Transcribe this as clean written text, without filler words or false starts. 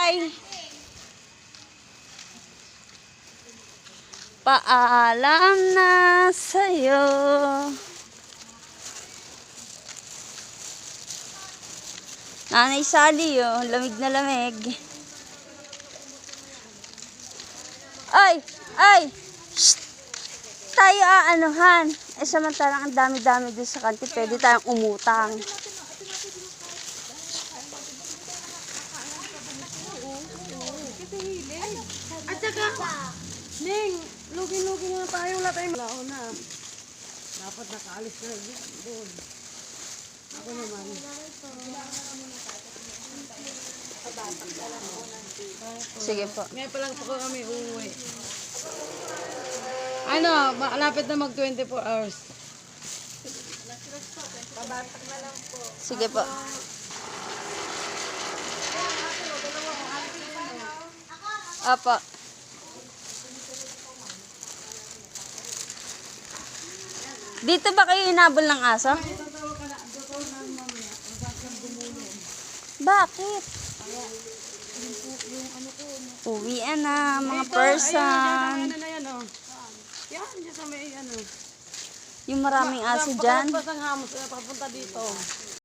Bye! Paalam na sa'yo. Nanay Sally, oh. Lamig na lamig. Ay! Ay! Shh! Tayo aanuhan. Eh, samantalang ang dami-dami doon sa kanti. Pwede tayong umutang. At saka, Ning, lugi-lugi na tayo. Wala tayong lao na. Dapat nakaalis na doon. Ako naman. Sige po. Ngayon pa lang po kami uuwi. Ano, malapit na mag 24 hours. Sige po. Apa. Dito ba kayo inabol ng aso? Bakit? Uwian na mga person. Ano na yan, oh. Yan, dyan sa may ano. Yung maraming aso dyan. Pasang hamos na papunta dito.